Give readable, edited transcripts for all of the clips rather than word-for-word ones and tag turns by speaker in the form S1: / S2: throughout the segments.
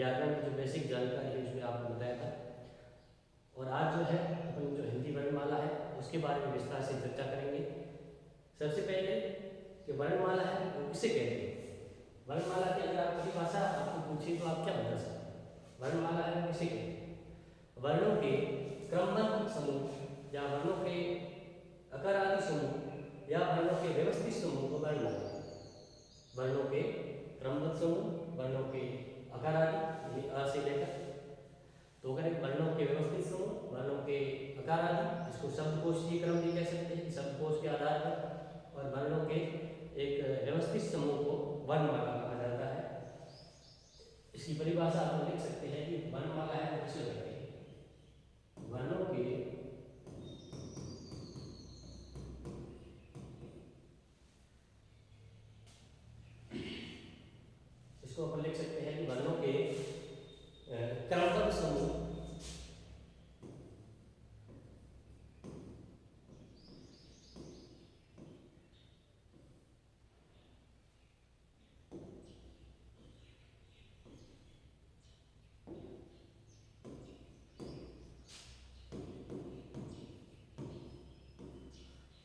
S1: व्याकरण की जो बेसिक जानकारी है उसमें आपको बताया था। और आज जो है अपन जो हिंदी वर्णमाला है उसके बारे में विस्तार से चर्चा करेंगे। सबसे पहले जो वर्णमाला है वो किसे कहते हैं। वर्णमाला की अगर आप परिभाषा आपको पूछे तो आप क्या बता सकते हैं, वर्णमाला है वो किसे कहते हैं। वर्णों के क्रमबद्ध समूह या वर्णों के अकार आदि समूह या वर्णों के व्यवस्थित समूह को वर्णमाला। वर्णों के क्रमबद्ध समूह, वर्णों के अकार आदि अ से लेकर, तो अगर एक वर्णों के व्यवस्थित समूह, वर्णों के अकार आदि, इसको शब्दकोशीय क्रम भी कह सकते हैं, शब्दकोश के आधार पर, और वर्णों के एक व्यवस्थित समूह को वर्णमाला कहा जाता है। इसकी परिभाषा आप लिख सकते हैं कि वर्णमाला है वो किसे कहते हैं। वर्णों के इसको अपन लिख सकते हैं कि वर्णों के क्रमबद्ध समूह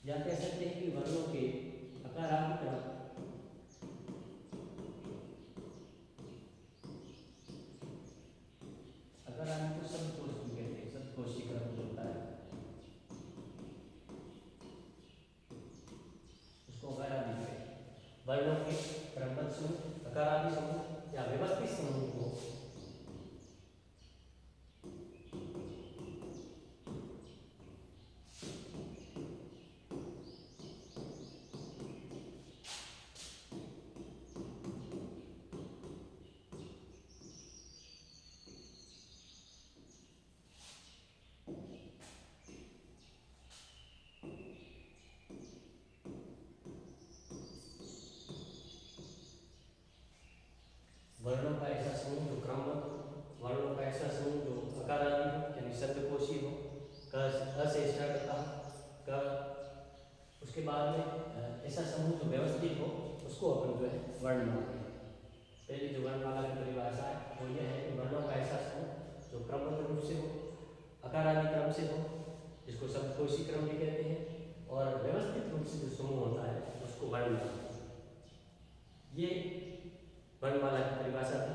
S1: या कह सकते हैं कि वर्णों के अकारादि क्रम, अकारादि को शब्दकोश भी कहते हैं, शब्दकोशीय क्रम जो होता है उसको अकारादि कहते हैं। वर्णों के क्रमबद्ध समूह, अकारादि समूह या व्यवस्थित समूह को वर्णों का ऐसा समूह जो क्रमबद्ध, वर्णों का ऐसा समूह जो अकारादि हो यानी शब्दकोशीय हो, क से स्टार्ट होता क, उसके बाद में ऐसा समूह जो व्यवस्थित हो उसको अपन जो है वर्णमाला कहते हैं। पहली जो वर्णमाला की परिभाषा है वो यह है कि वर्णों का ऐसा समूह जो क्रमबद्ध रूप से हो, अकारादि क्रम से हो, जिसको शब्दकोशीय क्रम भी कहते हैं, और व्यवस्थित रूप से जो समूह होता है उसको वर्णमाला। ये वर्णमाला की परिभाषा थी।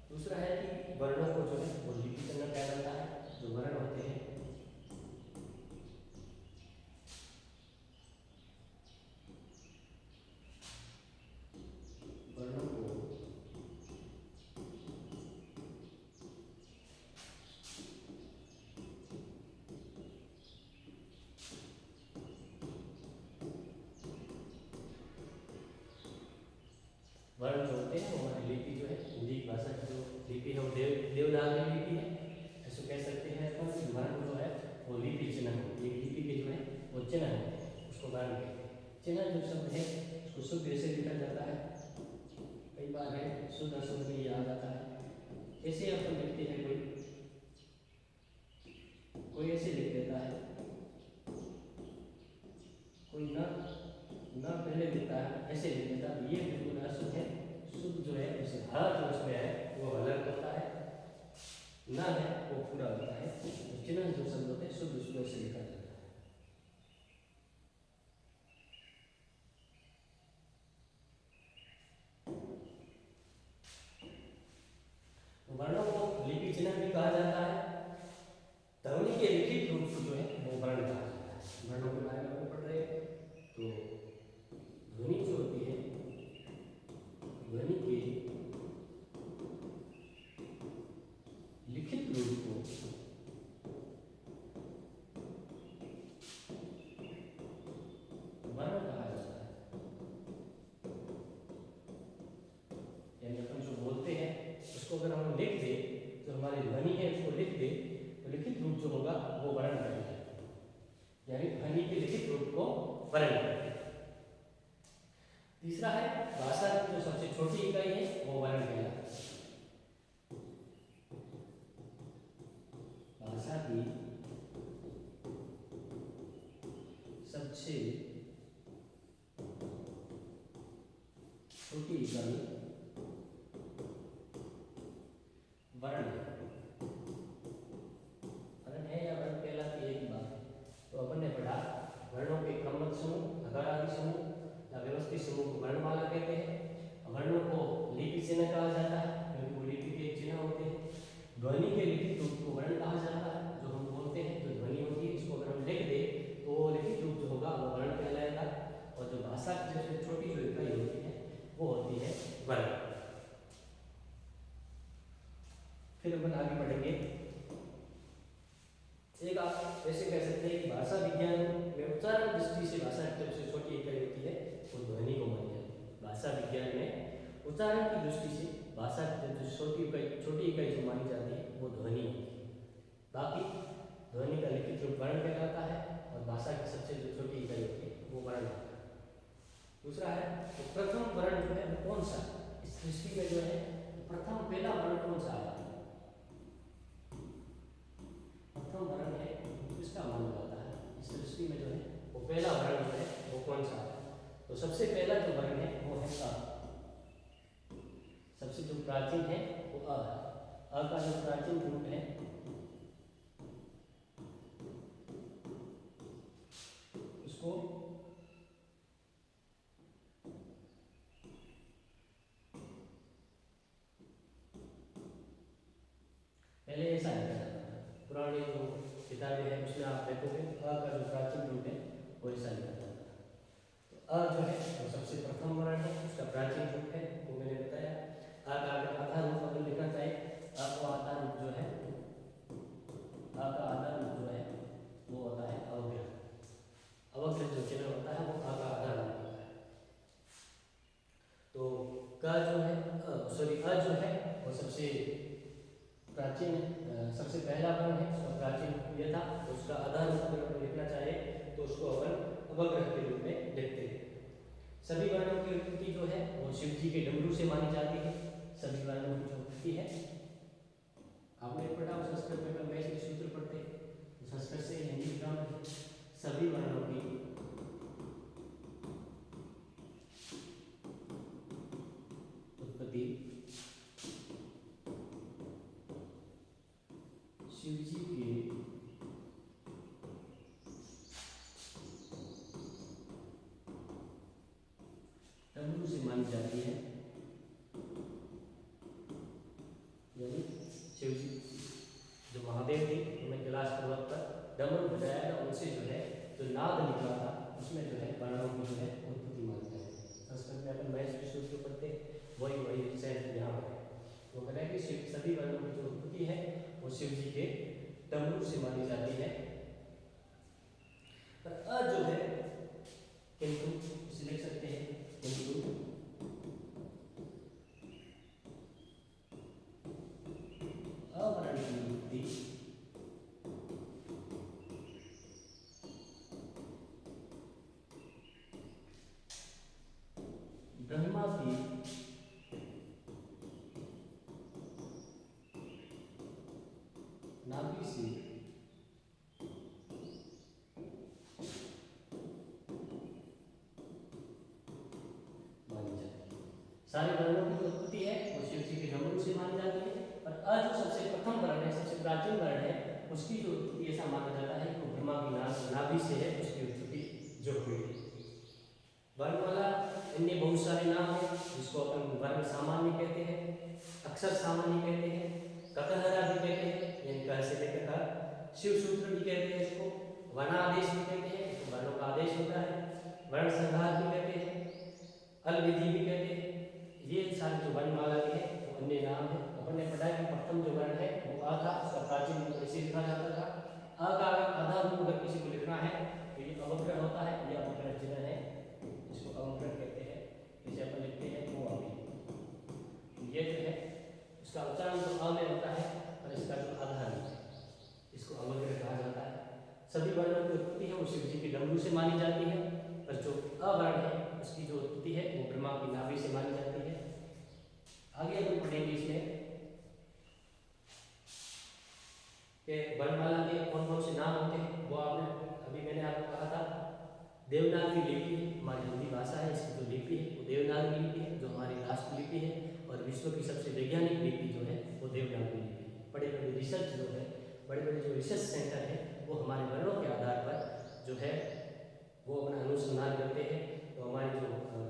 S1: दूसरा है कि वर्णों को जो है वो लिपि करना क्या जाता है। जो वर्ण होते हैं वर्णों को वर्ण जो होते हैं वो हमारी लिपि जो है हिंदी भाषा की जो लिपि है वो देवनागरी लिपि है। ऐसे कह सकते हैं अपन कि वर्ण जो है वो लिपि चिन्ह हो, एक लिपि के जो है वो चिन्ह होते हैं, उसको वर्ण कहते हैं। चिन्ह जो शब्द है उसको शुद्ध ऐसे लिखा जाता है, कई बार है शुद्ध अशुद्ध में ये आ जाता है। ऐसे अपन लिखते हैं, कोई ऐसे लिख देता है, कोई ना पहले लिखता है ऐसे लिख देता है, ये बिल्कुल अशुद्ध है। शुद्ध जो है उसे ह जो उसमें है वो हलक होता है, ना है वो पूरा होता है। तो चिन्ह जो शब्द होते हैं शुद्ध उसको ऐसे लिखा जाता है। वर्णों को लिपि चिन्ह भी कहा जाता है। ध्वनि के लिखित रूप को जो है वो वर्ण कहा जाता है। वर्णों के बारे में हम पढ़ रहे हैं तो ध्वनि जो होती है, ध्वनि के लिखित रूप को वर्ण कहा जाता है। यानी अपन जो बोलते हैं उसको अगर हम लिख दे, जो हमारी ध्वनि है उसको लिख दे, तो लिखित रूप जो होगा वो वर्ण करेगा, यानी ध्वनि के लिखित रूप को वर्ण करेगा। तीसरा है भाषा की जो सबसे छोटी इकाई है वो वर्ण कहलाता है। भाषा की सबसे छोटी इकाई चिन्ह कहा जाता है, क्योंकि वो लिपि के चिन्ह होते हैं। ध्वनि के लिखित रूप को वर्ण कहा जाता है, जो हम बोलते हैं जो ध्वनि होती है, इसको अगर हम लिख दे तो वो लिखित रूप जो होगा वो वर्ण कहलाएगा। और जो भाषा की जैसे छोटी जो इकाई होती है वो होती है वर्ण। फिर अपन आगे बढ़ेंगे। एक आप ऐसे कह सकते हैं कि भाषा विज्ञान में उच्चारण दृष्टि से भाषा की सबसे छोटी इकाई होती है वो ध्वनि को मानी जाती है। भाषा विज्ञान में उच्चारण की दृष्टि से भाषा की जो छोटी इकाई जो मानी जाती है वो ध्वनि होती है। बाकी ध्वनि का लिखित रूप वर्ण कहलाता है और भाषा की सबसे जो छोटी इकाई होती है वो वर्ण होता है। दूसरा है तो प्रथम वर्ण जो है वो कौन सा, इस सृष्टि में जो है प्रथम पहला वर्ण कौन सा आया, प्रथम वर्ण है किसका माना जाता है इस सृष्टि में जो है वो पहला वर्ण जो है वो कौन सा है। तो सबसे पहला जो वर्ण है वो है अ। सबसे जो प्राचीन है वो अ है। अ का जो प्राचीन रूप है उसको पहले ऐसा लिखा जाता था। पुरानी जो किताबें हैं उसमें आप देखोगे अ का जो प्राचीन रूप है वो ऐसा लिखा जाता था। तो अ जो है वो सबसे प्रथम वर्ण है, उसका प्राचीन रूप है वो मैंने बताया। अ का अगर आधा रूप अगर लिखना चाहे, अ का आधा रूप जो है, अ का आधा रूप जो है वो होता है अवग्रह। अवग्रह जो चिन्ह होता है वो अ का आधा रूप होता है। तो क जो है अ जो है वो सबसे प्राचीन सबसे पहला वर्ण है, उसका प्राचीन रूप ये था। तो उसका आधा रूप अगर अपन लिखना चाहे तो उसको अपन अवग्रह के रूप में लिखते हैं। सभी वर्णों की उत्पत्ति जो है वो शिव जी के डमरू से मानी जाती है। सभी वर्णों की जो उत्पत्ति है आपने पढ़ा संस्कृत में अपन मैच के सूत्र पढ़ते, संस्कृत से हिंदी ग्रामर, सभी वर्णों की उत्पत्ति शिव जी के डमरू से मानी जाती है। यानी शिव जी जो महादेव थे उन्हें कैलाश पर्वत पर डमरू बजाया था, उनसे जो है जो नाद निकला था उसमें जो है वर्णों की जो है उत्पत्ति मानी जाती है। संस्कृत में अपन मैच के सूत्र पढ़ते वही सेंस यहाँ पर है। वो कह रहे हैं कि सभी वर्णों की जो उत्पत्ति है वो शिव जी के डमरू से मानी जाती है। पर अ जो है किंतु इसे लिख सकते हैं किंतु अवर्ण की उत्पत्ति ब्रह्मा की नाभि से मानी जाती है। सारे वर्णों की जो उत्पत्ति है वो शिव जी के डमरू से मानी जाती है। और अ जो सबसे प्रथम वर्ण है, सबसे प्राचीन वर्ण है, उसकी जो उत्पत्ति ऐसा माना जाता है कि वो ब्रह्मा की नाभि से है उसकी उत्पत्ति जो हुई है। वर्णमाला इनमें बहुत सारे नाम हैं जिसको अपन वर्ण सामान्य कहते हैं, अक्षर सामान्य कहते हैं, ककहरा भी कहते हैं, यानी क से लेकर क, शिव सूत्र भी कहते हैं इसको, वर्णादेश भी कहते हैं, इसको वर्णों का आदेश होता है, वर्ण संहार भी कहते हैं, अल विधि भी कहते हैं। ये सारी जो वर्णमाला के हैं वो अन्य नाम है। अपन ने पढ़ा कि प्रथम जो वर्ण है वो आ था, उसका प्राचीन रूप ऐसे लिखा जाता था। अ का अगर आधा रूप अगर किसी को लिखना है तो ये अवग्रह होता है, ये अवग्रह चिन्ह है, इसको अवग्रह कहते हैं। जैसे अपन लिखते हैं वो अभी ये जो है इसका उच्चारण तो अ में होता है और इसका जो आधा रूप है इसको अवग्रह कहा जाता है। सभी वर्णों की उत्पत्ति है वो शिव जी के डमरू से मानी जाती है। पर जो अवर्ण है उसकी जो उत्पत्ति है वो ब्रह्मा की नाभि से मानी जाती है। आगे अपन पढ़ेंगे इसमें कि वर्णमाला के कौन कौन से नाम होते हैं। वो आपने अभी मैंने आपको कहा था देवनागरी लिपि है, हमारी हिंदी भाषा है, इसकी जो लिपि है वो देवनागरी लिपि है, जो हमारी राष्ट्र लिपि है। और विश्व की सबसे वैज्ञानिक लिपि जो है वो देवनागरी लिपि है। बड़े बड़े रिसर्च जो है, बड़े बड़े जो रिसर्च सेंटर है वो हमारे वर्णों के आधार पर जो है वो अपना अनुसंधान करते हैं। तो हमारी जो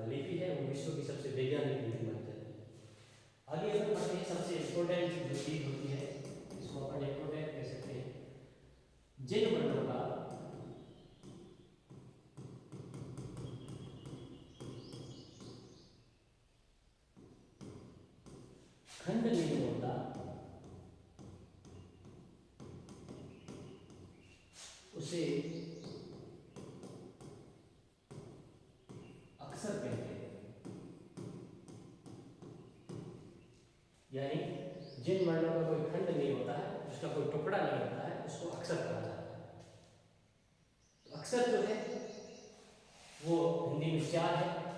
S1: लिपि है वो विश्व की सबसे वैज्ञानिक लिपि मानी जाती है। इम्पोर्टेंट जो चीज होती है इसको अपन इम्पोर्टेंट कह सकते हैं। जिन वर्णों का खंड नहीं होता उसे अक्षर कहते हैं। यानी जिन वर्णों का कोई खंड नहीं होता है, उसका कोई टुकड़ा नहीं होता है, उसको अक्षर कहा जाता है। तो अक्षर जो है वो हिंदी में 4 है।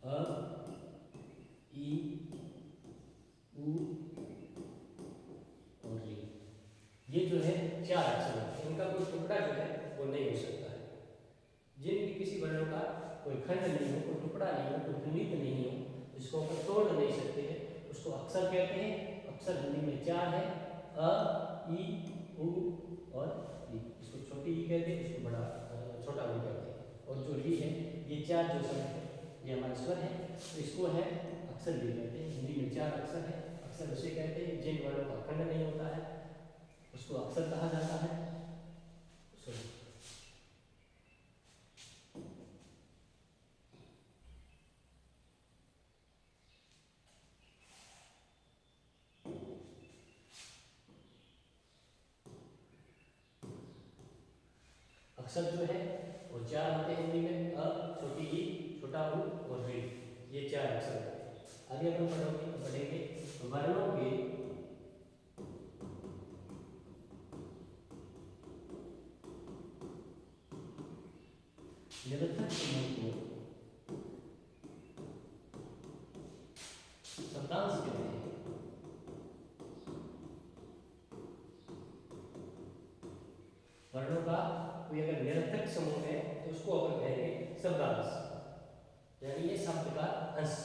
S1: अ, ई, उ और री। ये जो है 4 अक्षर हैं। इनका कोई टुकड़ा जो है वो नहीं हो सकता है। जिन भी किसी वर्णों का कोई खंड नहीं हो, कोई टुकड़ा नहीं हो, कोई खंडित नहीं हो, जिसको अपन तोड़ नहीं सकते हैं, उसको अक्षर कहते हैं। अक्षर हिंदी में 4 है। अ, ई, उ और री। इसको छोटी ई कहते हैं, इसको बड़ा छोटा ऊ कहते हैं। और जो री है, ये 4 जो शब्द है ये हमारा स्वर है, तो इसको है अक्षर भी कहते हैं। हिंदी में 4 अक्षर है। अक्षर उसे कहते हैं जिन वर्णों का खंड नहीं होता है, उसको अक्षर कहा जाता है। अक्षर जो है वो 4 होते हैं हिंदी में। अ, छोटी ई, छोटा ऊ और री। ये 4 अक्षर होते हैं। आगे अपन पढ़ेंगे वर्णों के निरर्थक समूह को शब्दांश कहते हैं। वर्णों का कोई अगर निरर्थक समूह है तो उसको अपन कहेंगे शब्दांश, यानी ये शब्द का अंश।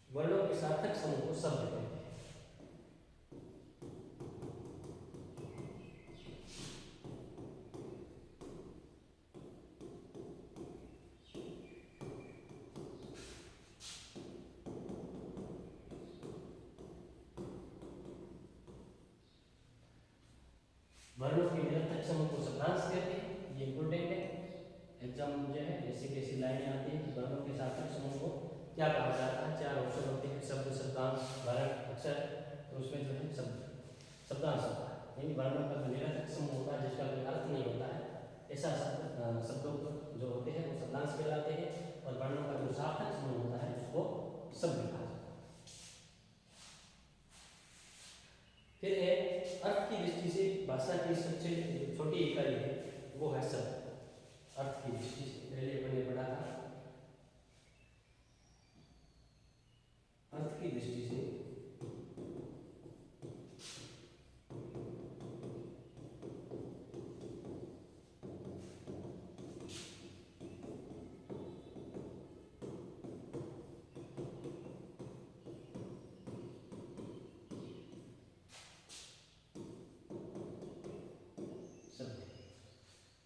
S1: वर्णों के सार्थक समूह को शब्द कहते हैं। वर्णों के निरर्थक समूह को शब्दांश कहते हैं। ये इंपोर्टेंट है। एग्जाम जो है ऐसी लाइनें आती हैं कि वर्णों के सार्थक समूह को क्या कहा जाता है। 4 ऑप्शन होते हैं, शब्द, शब्दांश, वर्ण, अक्षर। तो उसमें जो है शब्दांश होता है। यानी वर्णों का जो निरर्थक समूह होता है, जिसका कोई अर्थ नहीं होता है, ऐसा शब्दों जो होते हैं वो शब्दांश कहलाते हैं। और वर्णों का जो सार्थक समूह होता है उसको शब्द कहा जाता है। फिर है अर्थ की दृष्टि से भाषा की सबसे छोटी इकाई है वो है शब्द। अर्थ की दृष्टि से पहले अपन ने पढ़ा था। अर्थ की दृष्टि से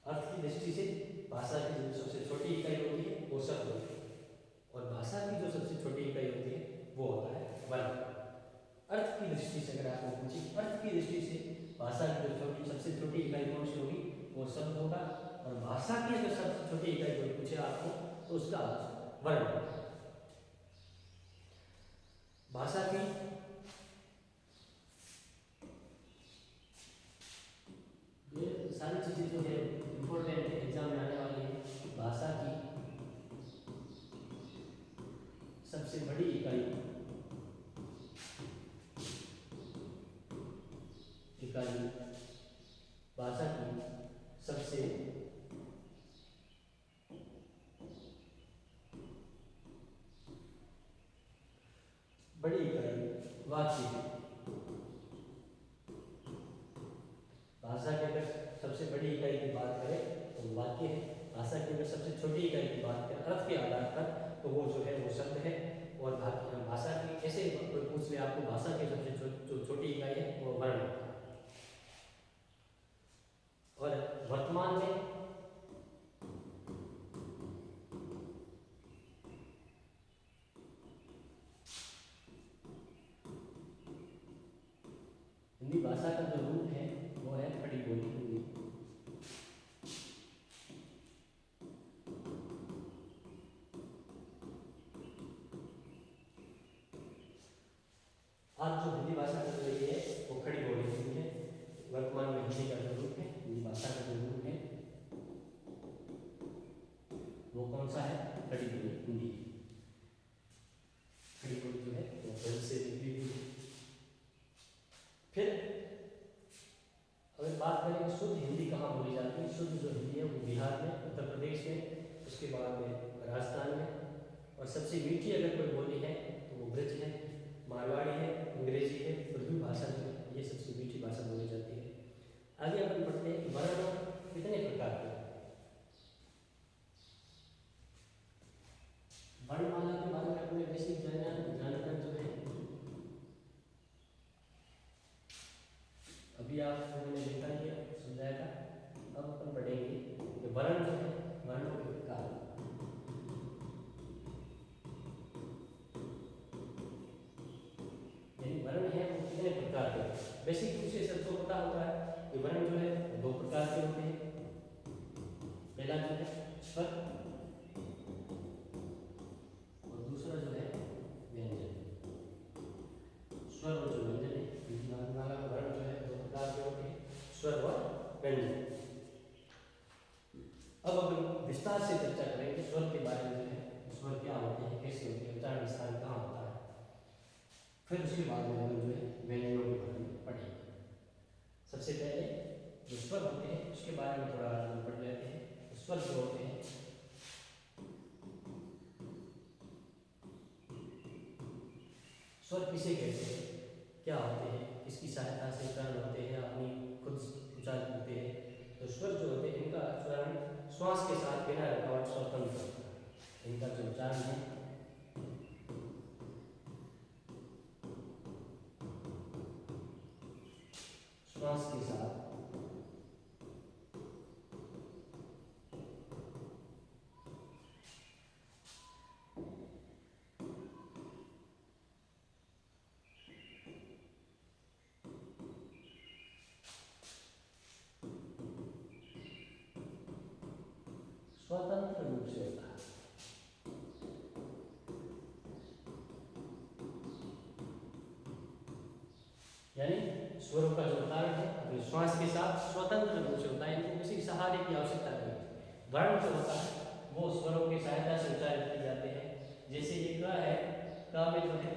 S1: अर्थ की दृष्टि से भाषा की जो सबसे छोटी इकाई होती है वो शब्द होती है, और भाषा की जो सबसे छोटी इकाई होती है वो होता है वर्ण। अर्थ की दृष्टि से अगर आपको पूछे, अर्थ की दृष्टि से भाषा की जो सबसे छोटी इकाई कौन सी होगी, वो शब्द होगा। और भाषा की जो सबसे छोटी इकाई कोई पूछे आपको तो उसका वर्ण होगा। भाषा की ये सारी चीजें जो है इंपॉर्टेंट है, एग्जाम में आने वाली है। भाषा की सबसे बड़ी इकाई भाषा की सबसे बड़ी इकाई वाक्य है। भाषा की अगर सबसे बड़ी इकाई की बात करें तो वाक्य है। भाषा की अगर सबसे छोटी इकाई की बात करें अर्थ के आधार पर तो वो जो है वो शब्द है। और भाषा की ऐसे कोई पूछ ले आपको, भाषा की सबसे जो छोटी इकाई है वो वर्ण है। और वर्तमान में भाषा का जो रूप है वो है खड़ी बोली हिंदी। आज जो हिंदी भाषा चल रही है वो खड़ी बोली हिंदी है। वर्तमान में हिंदी का जो रूप है, हिंदी भाषा का जो रूप है वो कौन सा है? खड़ी बोली हिंदी। खड़ी बोली जो है वो ब्रज से निकली हुई है। फिर अगर बात करें शुद्ध हिंदी कहाँ बोली जाती है, शुद्ध जो हिंदी है वो बिहार में, उत्तर प्रदेश में, उसके बाद में राजस्थान में, और सबसे मीठी अगर कोई बोली है तो वो ब्रज है, मारवाड़ी है, अंग्रेजी है, उर्दू भाषा जो है ये सबसे मीठी भाषा बोली जाती है। आगे अपन पढ़ते हैं कि वर्ण कितने प्रकार के हैं। वर्णमाला के बारे में अपने बेसिक जानकर जो है अभी आप मैंने देखा ही है, समझाया था। अब अपन पढ़ेंगे कि वर्ण जो है, वर्णों के प्रकार। यानी वर्ण है वो कितने प्रकार के। बेसिक रूप से सबको पता होता है कि वर्ण जो है दो प्रकार के होते हैं। पहला जो है स्वर और दूसरा जो है व्यंजन। स्वर और जो व्यंजन है, हिंदी वर्णमाला का वर्ण जो है दो प्रकार के होते हैं, स्वर और व्यंजन। अब अपन विस्तार से चर्चा करेंगे स्वर के बारे में, जो है स्वर क्या होते हैं, कैसे होते हैं, उच्चारण स्थान कहाँ होता है। फिर उसके बाद में हम जो है व्यंजनों के बारे में पढ़ेंगे। सबसे पहले जो स्वर होते हैं उसके बारे में थोड़ा पढ़ लेते हैं। स्वर जो होते हैं स्वर किसे कहते हैं, क्या होते हैं, किसकी सहायता से उच्चारण होते हैं, अपनी खुद उच्चारण होते हैं। तो स्वर जो होते हैं इनका उच्चारण श्वास के साथ बिना रुकावट स्वतंत्र होता है। इनका जो उच्चारण है श्वास के साथ स्वतंत्र रूप से होता है। यानी स्वरों का जो उच्चारण है अपने श्वास के साथ स्वतंत्र रूप से होता है, इनको किसी सहारे की आवश्यकता नहीं है। वर्ण जो होता है वो स्वरों की सहायता से उच्चारित किए जाते हैं। जैसे ये क है, क में जो है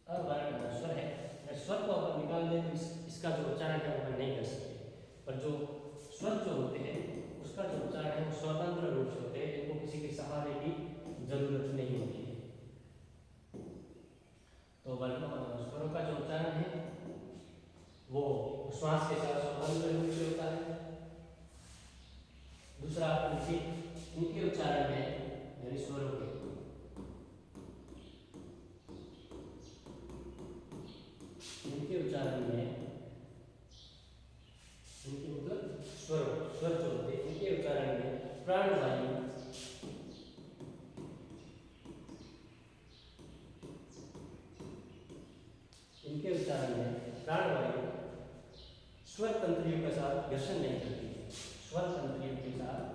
S1: अवर्ण स्वर है, अगर स्वर को अपन निकाल दें तो इसका जो उच्चारण है वो अपन नहीं कर सकते। पर जो स्वर जो होते हैं उसका जो उच्चारण है वो स्वतंत्र रूप से होते हैं, इनको किसी के सहारे की जरूरत नहीं होती है। तो स्वरों का जो उच्चारण है वो श्वास के साथ स्वतंत्र रूप से होता है। दूसरा अपन देखिए इनके उच्चारण है, यानी स्वरों के इनके उच्चारण में, इनके मतलब स्वर जो होते हैं इनके उच्चारण में प्राणवायु इनके उच्चारण में प्राणवायु स्वर तंत्रियों के साथ घर्षण नहीं करती है। स्वर तंत्रियों के साथ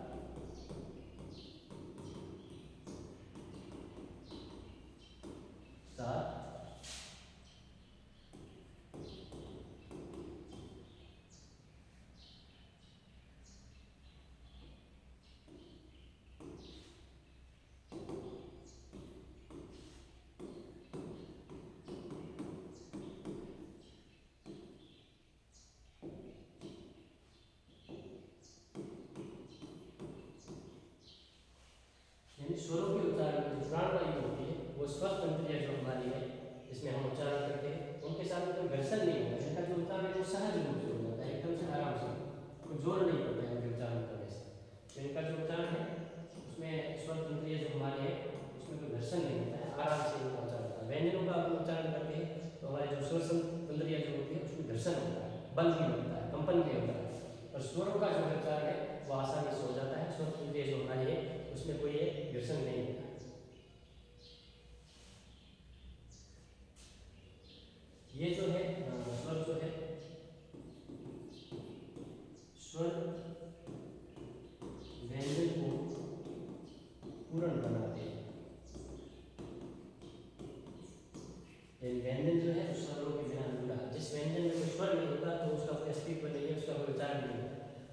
S1: स्वरों के उच्चारण में जो प्राणवायु होती है वो स्वर तंत्रियां जो हमारी है जिसमें हम उच्चारण करते हैं उनके साथ कोई घर्षण नहीं होता। इनका जो उच्चारण है वो सहज रूप से हो जाता है, एकदम से आराम से, कोई जोर नहीं पड़ता है इनके उच्चारण करने से। तो इनका जो उच्चारण है उसमें स्वर तंत्रियां जो हमारी है उसमें कोई घर्षण नहीं होता है, आराम से इनका उच्चारण होता है। व्यंजनों का अपन उच्चारण करते हैं तो हमारे जो स्वर तंत्रियां जो होती है उसमें घर्षण होता है, बल भी होता है, कंपन भी होता है। और स्वरों का जो उच्चारण है वो आसानी से हो जाता है। स्वर तंत्रियां जो हमारी है उसमें कोई घर्षण नहीं होता है। ये जो है पूर्ण बनाते हैं। व्यंजन जो है स्वरों के बिना अधूरा है। जिस व्यंजन में कोई स्वर नहीं होगा तो उसका कोई अस्तित्व नहीं है, उसका कोई उच्चारण नहीं है।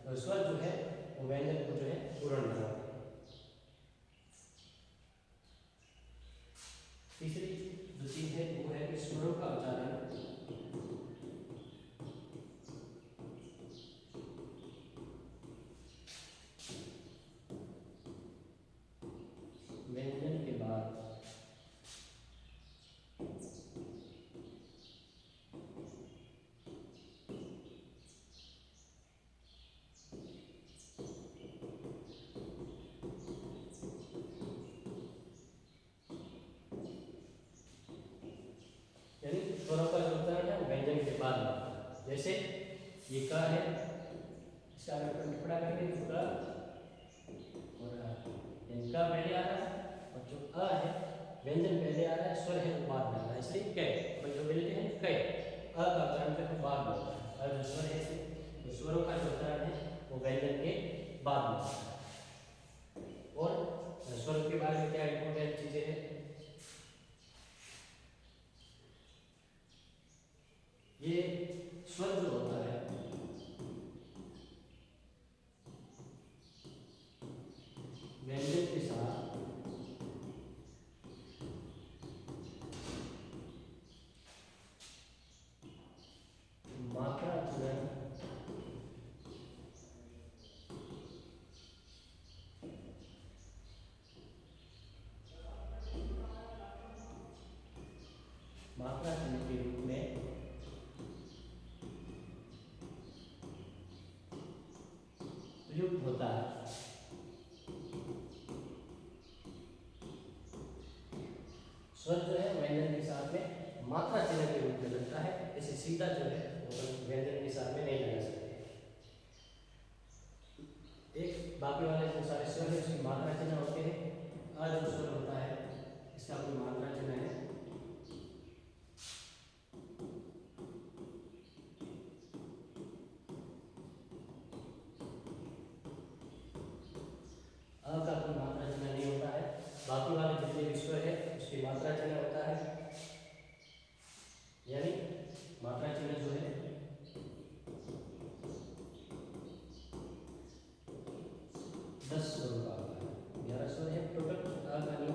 S1: और स्वर जो है वो व्यंजन को जो है पूर्ण बनाते हैं। तीसरी जो चीज है वो है कि स्वरों का उच्चारण व्यंजन के बाद यानी स्वरों का जो उच्चारण है वो व्यंजन के बाद होता है। जैसे ये क है, इसका अगर टिप्पणा करेंगे तो क और इनका पहले आ रहा है और जो अ है व्यंजन पहले आ रहा है, स्वर है वो बाद में आ रहा है, इसलिए कै। और जो मिलते हैं कै, अ का उच्चारण फिर बाद में होता है। और जो स्वर है इसमें तो स्वरों का जो उच्चारण है वो व्यंजन के बाद में होता है। और स्वर के बारे में क्या इंपॉर्टेंट चीजें हैं, ये स्वर जो होता है व्यंजन के साथ मात्रा चुनन मात्रा चिन्ह के रूप में प्रयुक्त होता है। स्वर जो है व्यंजन के साथ में मात्रा चिन्ह के रूप में लगता है, इसे सीधा जो है वो व्यंजन के साथ में नहीं लगा सकते। एक बाकी वाले जो सारे स्वर है उसकी मात्रा चिन्ह होते हैं। अ जो स्वर होता है इसका कोई मात्रा चिन्ह है, अ का कोई मात्रा चिन्ह नहीं होता है। बाकी वाले जितने भी स्वर है उसकी मात्रा चिन्ह होता है। यानी मात्रा चिन्ह जो है 10 स्वरों का होता है। 11 स्वर है टोटल। अ का नहीं